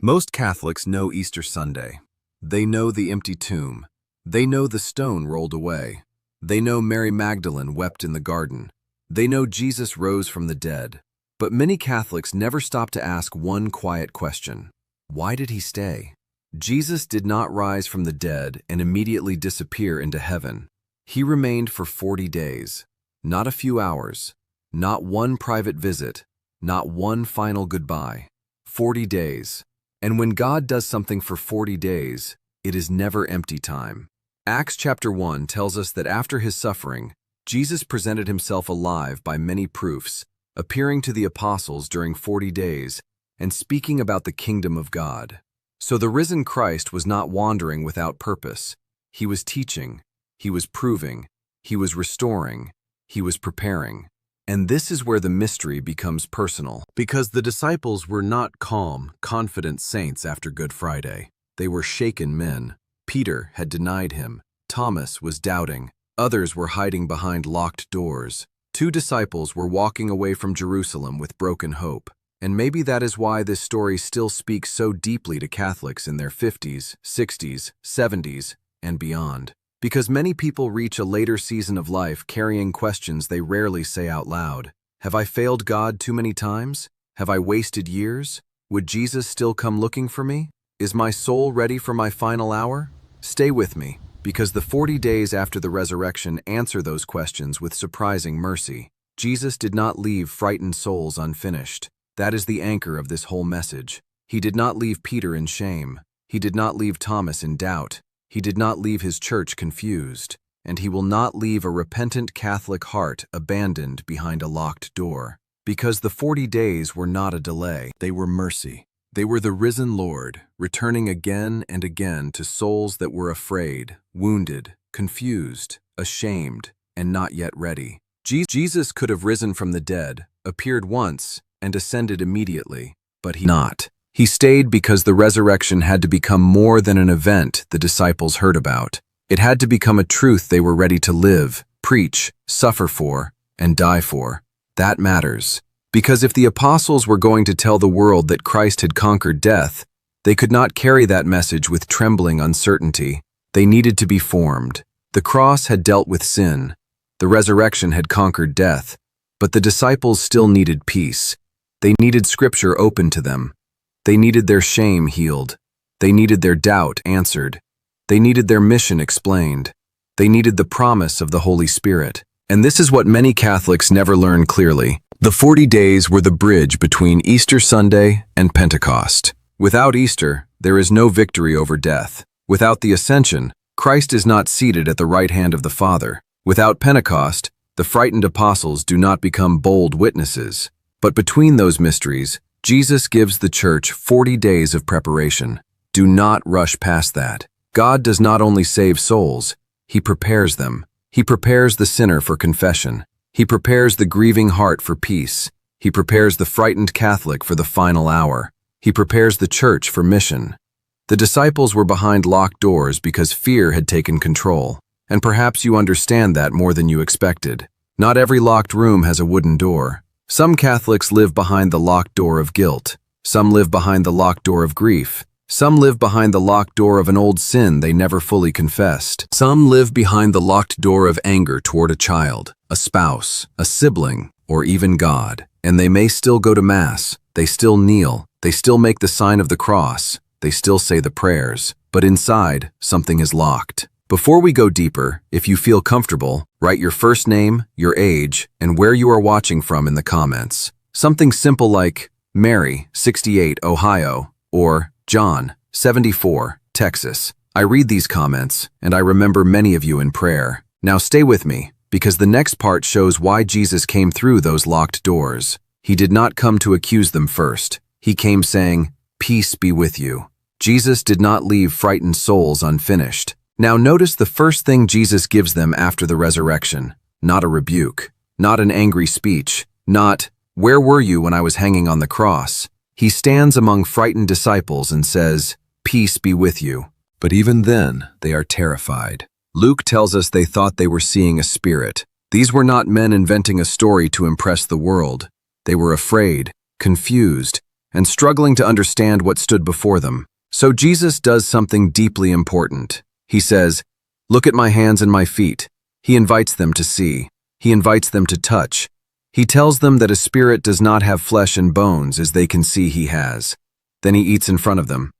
Most Catholics know Easter Sunday. They know the empty tomb. They know the stone rolled away. They know Mary Magdalene wept in the garden. They know Jesus rose from the dead. But many Catholics never stop to ask one quiet question. Why did he stay? Jesus did not rise from the dead and immediately disappear into heaven. He remained for 40 days. Not a few hours. Not one private visit. Not one final goodbye. 40 days. And when God does something for 40 days, it is never empty time. Acts chapter 1 tells us that after his suffering, Jesus presented himself alive by many proofs, appearing to the apostles during 40 days and speaking about the kingdom of God. So the risen Christ was not wandering without purpose. He was teaching, he was proving, he was restoring, he was preparing. And this is where the mystery becomes personal, because the disciples were not calm, confident saints after Good Friday. They were shaken men. Peter had denied him. Thomas was doubting. Others were hiding behind locked doors. 2 disciples were walking away from Jerusalem with broken hope. And maybe that is why this story still speaks so deeply to Catholics in their 50s, 60s, 70s, and beyond. Because many people reach a later season of life carrying questions they rarely say out loud. Have I failed God too many times? Have I wasted years? Would Jesus still come looking for me? Is my soul ready for my final hour? Stay with me, because the 40 days after the resurrection answer those questions with surprising mercy. Jesus did not leave frightened souls unfinished. That is the anchor of this whole message. He did not leave Peter in shame. He did not leave Thomas in doubt. He did not leave his church confused, and he will not leave a repentant Catholic heart abandoned behind a locked door. Because the 40 days were not a delay, they were mercy. They were the risen Lord, returning again and again to souls that were afraid, wounded, confused, ashamed, and not yet ready. Jesus could have risen from the dead, appeared once, and ascended immediately, but he did not. He stayed because the resurrection had to become more than an event the disciples heard about. It had to become a truth they were ready to live, preach, suffer for, and die for. That matters. Because if the apostles were going to tell the world that Christ had conquered death, they could not carry that message with trembling uncertainty. They needed to be formed. The cross had dealt with sin. The resurrection had conquered death. But the disciples still needed peace. They needed Scripture open to them. They needed their shame healed. They needed their doubt answered. They needed their mission explained. They needed the promise of the Holy Spirit. And this is what many Catholics never learn clearly. The 40 days were the bridge between Easter Sunday and Pentecost. Without Easter, there is no victory over death. Without the Ascension, Christ is not seated at the right hand of the Father. Without Pentecost, the frightened apostles do not become bold witnesses. But between those mysteries, Jesus gives the church 40 days of preparation. Do not rush past that. God does not only save souls, he prepares them. He prepares the sinner for confession. He prepares the grieving heart for peace. He prepares the frightened Catholic for the final hour. He prepares the church for mission. The disciples were behind locked doors because fear had taken control. And perhaps you understand that more than you expected. Not every locked room has a wooden door. Some Catholics live behind the locked door of guilt. Some live behind the locked door of grief. Some live behind the locked door of an old sin they never fully confessed. Some live behind the locked door of anger toward a child, a spouse, a sibling, or even God. And they may still go to Mass. They still kneel. They still make the sign of the cross. They still say the prayers. But inside, something is locked. Before we go deeper, if you feel comfortable, write your first name, your age, and where you are watching from in the comments. Something simple like Mary, 68, Ohio, or John, 74, Texas. I read these comments, and I remember many of you in prayer. Now stay with me, because the next part shows why Jesus came through those locked doors. He did not come to accuse them first. He came saying, "Peace be with you." Jesus did not leave frightened souls unfinished. Now notice the first thing Jesus gives them after the resurrection. Not a rebuke, not an angry speech, not, "Where were you when I was hanging on the cross?" He stands among frightened disciples and says, "Peace be with you." But even then, they are terrified. Luke tells us they thought they were seeing a spirit. These were not men inventing a story to impress the world. They were afraid, confused, and struggling to understand what stood before them. So Jesus does something deeply important. He says, "Look at my hands and my feet." He invites them to see. He invites them to touch. He tells them that a spirit does not have flesh and bones as they can see he has. Then he eats in front of them.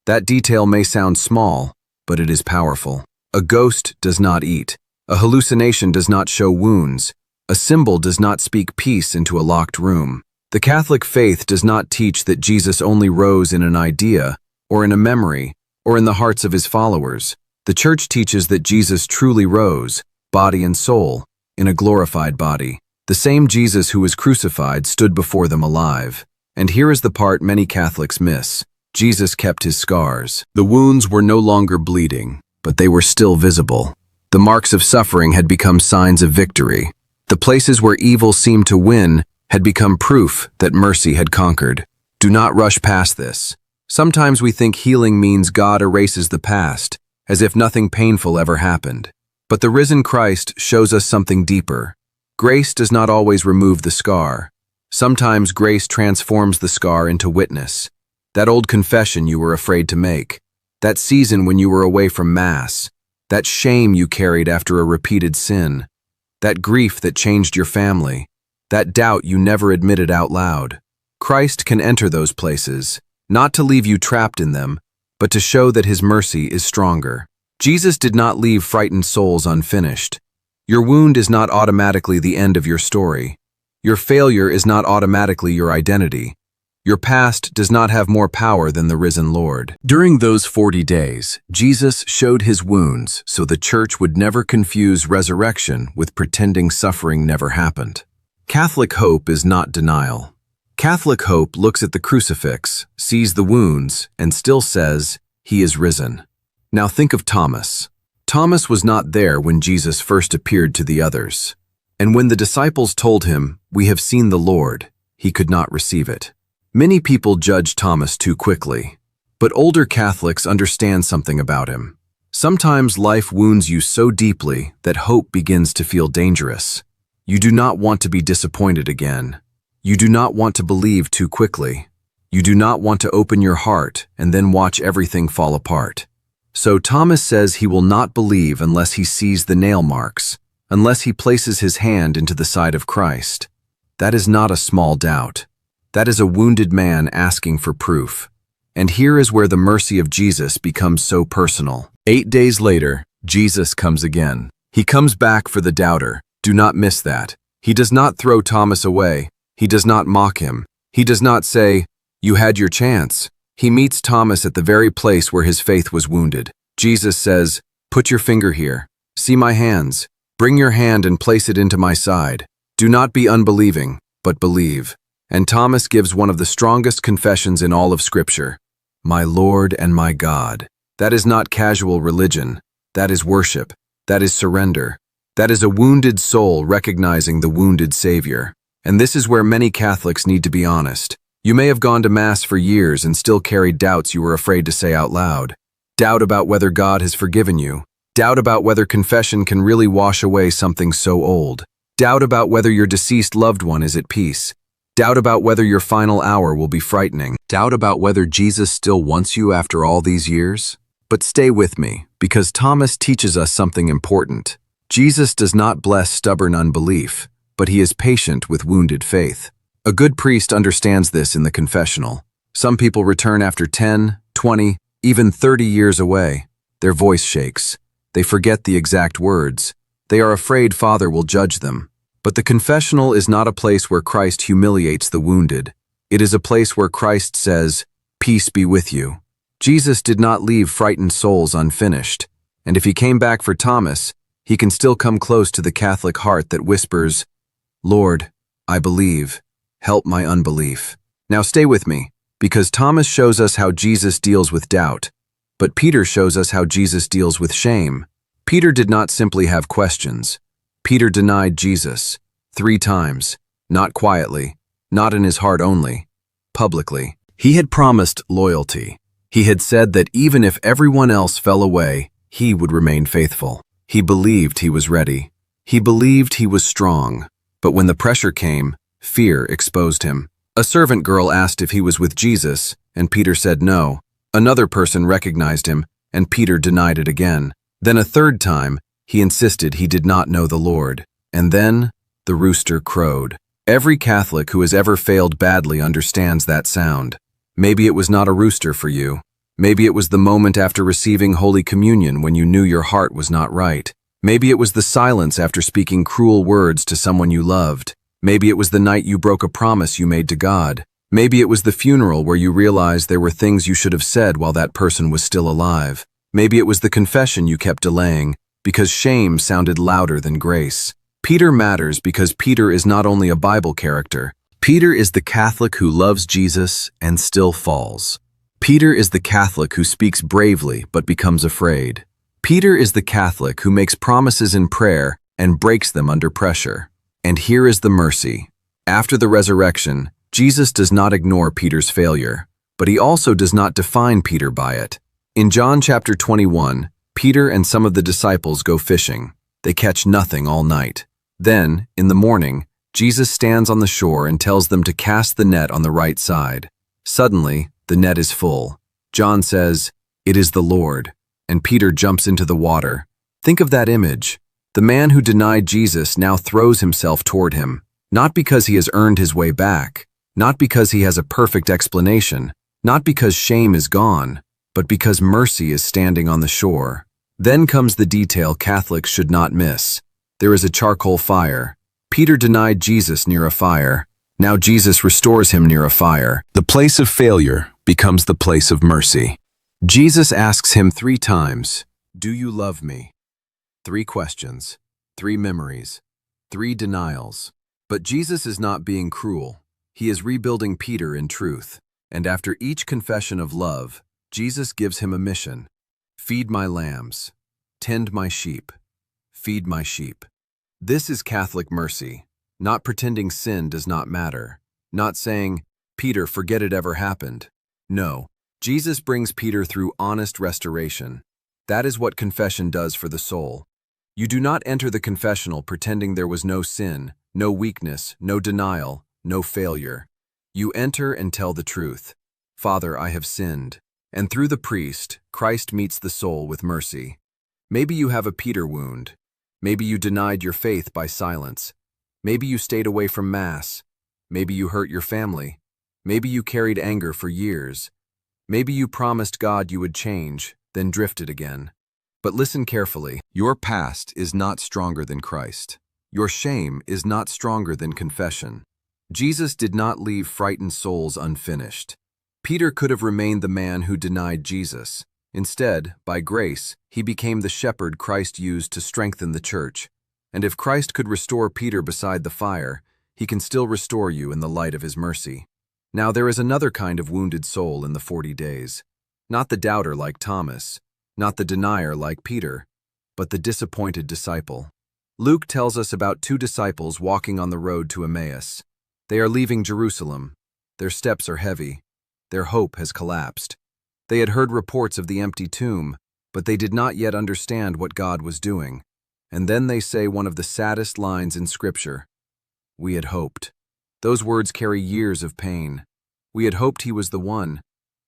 That detail may sound small, but it is powerful. A ghost does not eat. A hallucination does not show wounds. A symbol does not speak peace into a locked room. The Catholic faith does not teach that Jesus only rose in an idea, or in a memory, or in the hearts of his followers. The Church teaches that Jesus truly rose, body and soul, in a glorified body. The same Jesus who was crucified stood before them alive. And here is the part many Catholics miss. Jesus kept his scars. The wounds were no longer bleeding, but they were still visible. The marks of suffering had become signs of victory. The places where evil seemed to win had become proof that mercy had conquered. Do not rush past this. Sometimes we think healing means God erases the past, as if nothing painful ever happened. But the risen Christ shows us something deeper. Grace does not always remove the scar. Sometimes grace transforms the scar into witness. That old confession you were afraid to make. That season when you were away from Mass. That shame you carried after a repeated sin. That grief that changed your family. That doubt you never admitted out loud. Christ can enter those places, not to leave you trapped in them, but to show that his mercy is stronger. Jesus did not leave frightened souls unfinished. Your wound is not automatically the end of your story. Your failure is not automatically your identity. Your past does not have more power than the risen Lord. During those 40 days, Jesus showed his wounds so the Church would never confuse resurrection with pretending suffering never happened. Catholic hope is not denial. Catholic hope looks at the crucifix, sees the wounds, and still says, "He is risen." Now think of Thomas. Thomas was not there when Jesus first appeared to the others. And when the disciples told him, "We have seen the Lord," he could not receive it. Many people judge Thomas too quickly, but older Catholics understand something about him. Sometimes life wounds you so deeply that hope begins to feel dangerous. You do not want to be disappointed again. You do not want to believe too quickly. You do not want to open your heart and then watch everything fall apart. So Thomas says he will not believe unless he sees the nail marks, unless he places his hand into the side of Christ. That is not a small doubt. That is a wounded man asking for proof. And here is where the mercy of Jesus becomes so personal. 8 days later, Jesus comes again. He comes back for the doubter. Do not miss that. He does not throw Thomas away. He does not mock him. He does not say, "You had your chance." He meets Thomas at the very place where his faith was wounded. Jesus says, "Put your finger here. See my hands. Bring your hand and place it into my side. Do not be unbelieving, but believe." And Thomas gives one of the strongest confessions in all of Scripture. "My Lord and my God." That is not casual religion. That is worship. That is surrender. That is a wounded soul recognizing the wounded Savior. And this is where many Catholics need to be honest. You may have gone to Mass for years and still carried doubts you were afraid to say out loud. Doubt about whether God has forgiven you. Doubt about whether confession can really wash away something so old. Doubt about whether your deceased loved one is at peace. Doubt about whether your final hour will be frightening. Doubt about whether Jesus still wants you after all these years. But stay with me, because Thomas teaches us something important. Jesus does not bless stubborn unbelief, but he is patient with wounded faith. A good priest understands this in the confessional. Some people return after 10, 20, even 30 years away. Their voice shakes. They forget the exact words. They are afraid Father will judge them. But the confessional is not a place where Christ humiliates the wounded. It is a place where Christ says, "Peace be with you." Jesus did not leave frightened souls unfinished. And if he came back for Thomas, he can still come close to the Catholic heart that whispers, "Lord, I believe. Help my unbelief." Now stay with me, because Thomas shows us how Jesus deals with doubt, but Peter shows us how Jesus deals with shame. Peter did not simply have questions. Peter denied Jesus 3 times, not quietly, not in his heart only, publicly. He had promised loyalty. He had said that even if everyone else fell away, he would remain faithful. He believed he was ready. He believed he was strong. But when the pressure came, fear exposed him. A servant girl asked if he was with Jesus, and Peter said no. Another person recognized him, and Peter denied it again. Then a third time, he insisted he did not know the Lord. And then, the rooster crowed. Every Catholic who has ever failed badly understands that sound. Maybe it was not a rooster for you. Maybe it was the moment after receiving Holy Communion when you knew your heart was not right. Maybe it was the silence after speaking cruel words to someone you loved. Maybe it was the night you broke a promise you made to God. Maybe it was the funeral where you realized there were things you should have said while that person was still alive. Maybe it was the confession you kept delaying, because shame sounded louder than grace. Peter matters because Peter is not only a Bible character. Peter is the Catholic who loves Jesus and still falls. Peter is the Catholic who speaks bravely but becomes afraid. Peter is the Catholic who makes promises in prayer and breaks them under pressure. And here is the mercy. After the resurrection, Jesus does not ignore Peter's failure, but he also does not define Peter by it. In John chapter 21, Peter and some of the disciples go fishing. They catch nothing all night. Then, in the morning, Jesus stands on the shore and tells them to cast the net on the right side. Suddenly, the net is full. John says, "It is the Lord," and Peter jumps into the water. Think of that image. The man who denied Jesus now throws himself toward him, not because he has earned his way back, not because he has a perfect explanation, not because shame is gone, but because mercy is standing on the shore. Then comes the detail Catholics should not miss. There is a charcoal fire. Peter denied Jesus near a fire. Now Jesus restores him near a fire. The place of failure becomes the place of mercy. Jesus asks him 3 times, "Do you love me?" 3 questions, 3 memories, 3 denials. But Jesus is not being cruel. He is rebuilding Peter in truth. And after each confession of love, Jesus gives him a mission. Feed my lambs. Tend my sheep. Feed my sheep. This is Catholic mercy. Not pretending sin does not matter. Not saying, "Peter, forget it ever happened." No, Jesus brings Peter through honest restoration. That is what confession does for the soul. You do not enter the confessional pretending there was no sin, no weakness, no denial, no failure. You enter and tell the truth. "Father, I have sinned." And through the priest, Christ meets the soul with mercy. Maybe you have a Peter wound. Maybe you denied your faith by silence. Maybe you stayed away from Mass. Maybe you hurt your family. Maybe you carried anger for years. Maybe you promised God you would change, then drifted again. But listen carefully. Your past is not stronger than Christ. Your shame is not stronger than confession. Jesus did not leave frightened souls unfinished. Peter could have remained the man who denied Jesus. Instead, by grace, he became the shepherd Christ used to strengthen the church. And if Christ could restore Peter beside the fire, he can still restore you in the light of his mercy. Now there is another kind of wounded soul in the 40 days. Not the doubter like Thomas, not the denier like Peter, but the disappointed disciple. Luke tells us about 2 disciples walking on the road to Emmaus. They are leaving Jerusalem. Their steps are heavy. Their hope has collapsed. They had heard reports of the empty tomb, but they did not yet understand what God was doing. And then they say one of the saddest lines in Scripture. "We had hoped." Those words carry years of pain. We had hoped he was the one.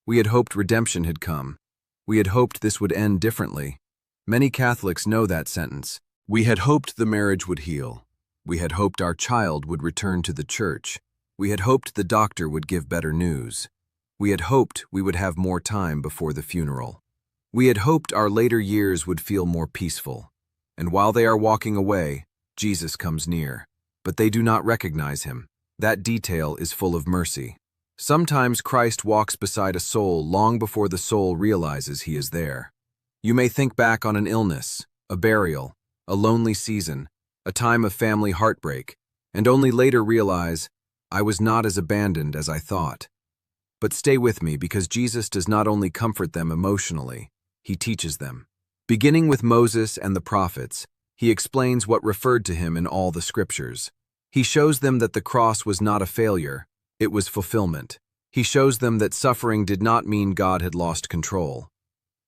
We had hoped redemption had come. We had hoped this would end differently. Many Catholics know that sentence. We had hoped the marriage would heal. We had hoped our child would return to the church. We had hoped the doctor would give better news. We had hoped we would have more time before the funeral. We had hoped our later years would feel more peaceful. And while they are walking away, Jesus comes near. But they do not recognize him. That detail is full of mercy. Sometimes Christ walks beside a soul long before the soul realizes he is there. You may think back on an illness, a burial, a lonely season, a time of family heartbreak, and only later realize, I was not as abandoned as I thought. But stay with me because Jesus does not only comfort them emotionally, he teaches them. Beginning with Moses and the prophets, he explains what referred to him in all the scriptures. He shows them that the cross was not a failure, it was fulfillment. He shows them that suffering did not mean God had lost control.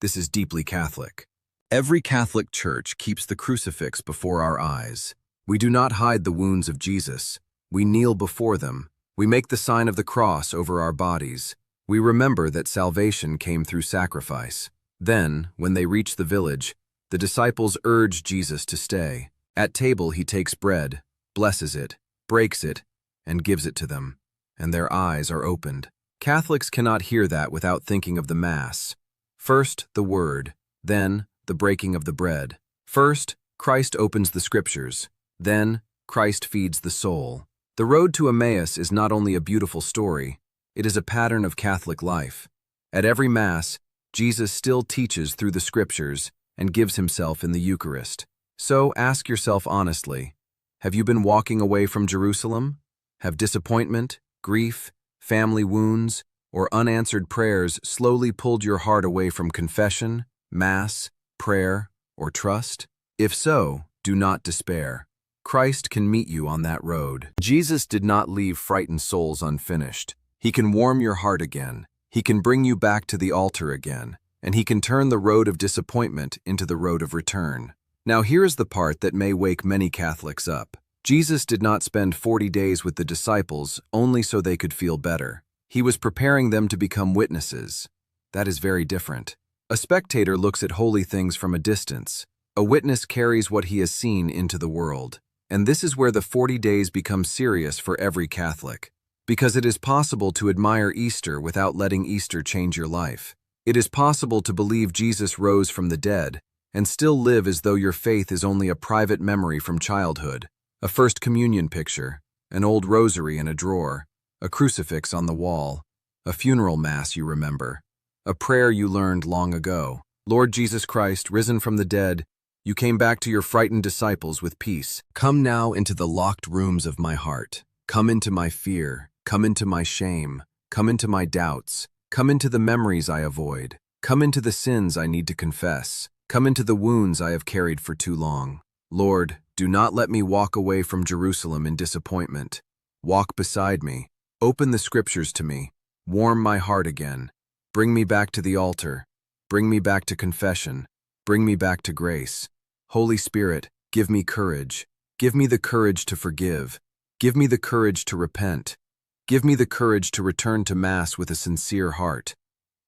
This is deeply Catholic. Every Catholic church keeps the crucifix before our eyes. We do not hide the wounds of Jesus. We kneel before them, We make the sign of the cross over our bodies. We remember that salvation came through sacrifice. Then, when they reach the village, the disciples urge Jesus to stay. At table he takes bread, blesses it, breaks it, and gives it to them, and their eyes are opened. Catholics cannot hear that without thinking of the Mass. First, the Word, then, the breaking of the bread. First, Christ opens the Scriptures, then, Christ feeds the soul. The road to Emmaus is not only a beautiful story, it is a pattern of Catholic life. At every Mass, Jesus still teaches through the Scriptures and gives himself in the Eucharist. So ask yourself honestly, have you been walking away from Jerusalem? Have disappointment, grief, family wounds, or unanswered prayers slowly pulled your heart away from confession, Mass, prayer, or trust? If so, do not despair. Christ can meet you on that road. Jesus did not leave frightened souls unfinished. He can warm your heart again. He can bring you back to the altar again. And he can turn the road of disappointment into the road of return. Now here is the part that may wake many Catholics up. Jesus did not spend 40 days with the disciples only so they could feel better. He was preparing them to become witnesses. That is very different. A spectator looks at holy things from a distance. A witness carries what he has seen into the world. And this is where the 40 days become serious for every Catholic. Because it is possible to admire Easter without letting Easter change your life. It is possible to believe Jesus rose from the dead and still live as though your faith is only a private memory from childhood. A First Communion picture, an old rosary in a drawer, a crucifix on the wall, a funeral mass you remember, a prayer you learned long ago. Lord Jesus Christ, risen from the dead, you came back to your frightened disciples with peace. Come now into the locked rooms of my heart. Come into my fear. Come into my shame. Come into my doubts. Come into the memories I avoid. Come into the sins I need to confess. Come into the wounds I have carried for too long. Lord, do not let me walk away from Jerusalem in disappointment. Walk beside me. Open the Scriptures to me. Warm my heart again. Bring me back to the altar. Bring me back to confession. Bring me back to grace. Holy Spirit, give me courage. Give me the courage to forgive. Give me the courage to repent. Give me the courage to return to Mass with a sincere heart.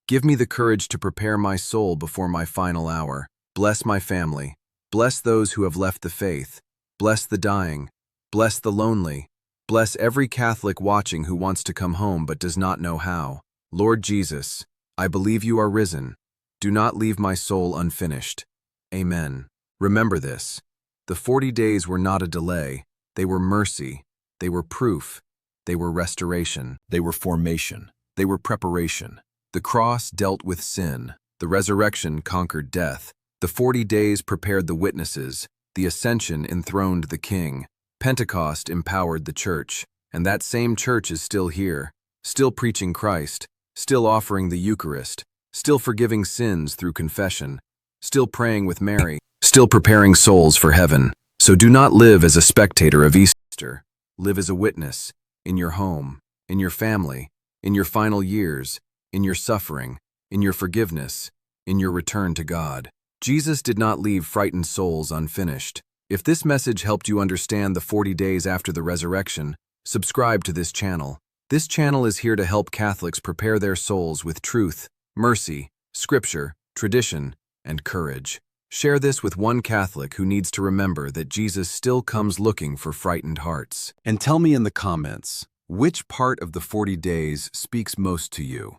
Give me the courage to prepare my soul before my final hour. Bless my family. Bless those who have left the faith. Bless the dying. Bless the lonely. Bless every Catholic watching who wants to come home but does not know how. Lord Jesus, I believe you are risen. Do not leave my soul unfinished. Amen. Remember this. The 40 days were not a delay. They were mercy. They were proof. They were restoration. They were formation. They were preparation. The cross dealt with sin. The resurrection conquered death. The 40 days prepared the witnesses. The Ascension enthroned the King. Pentecost empowered the Church. And that same Church is still here, still preaching Christ, still offering the Eucharist, still forgiving sins through confession, still praying with Mary, still preparing souls for heaven. So do not live as a spectator of Easter. Live as a witness, in your home, in your family, in your final years, in your suffering, in your forgiveness, in your return to God. Jesus did not leave frightened souls unfinished. If this message helped you understand the 40 days after the resurrection, subscribe to this channel. This channel is here to help Catholics prepare their souls with truth, mercy, scripture, tradition, and courage. Share this with one Catholic who needs to remember that Jesus still comes looking for frightened hearts. And tell me in the comments, which part of the 40 days speaks most to you?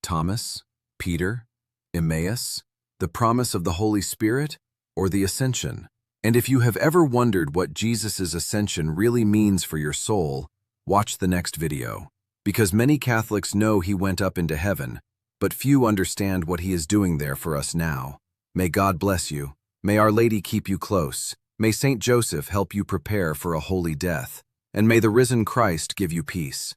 Thomas, Peter, Emmaus, the promise of the Holy Spirit, or the Ascension? And if you have ever wondered what Jesus' ascension really means for your soul, watch the next video. Because many Catholics know he went up into heaven, but few understand what he is doing there for us now. May God bless you. May Our Lady keep you close. May Saint Joseph help you prepare for a holy death. And may the risen Christ give you peace.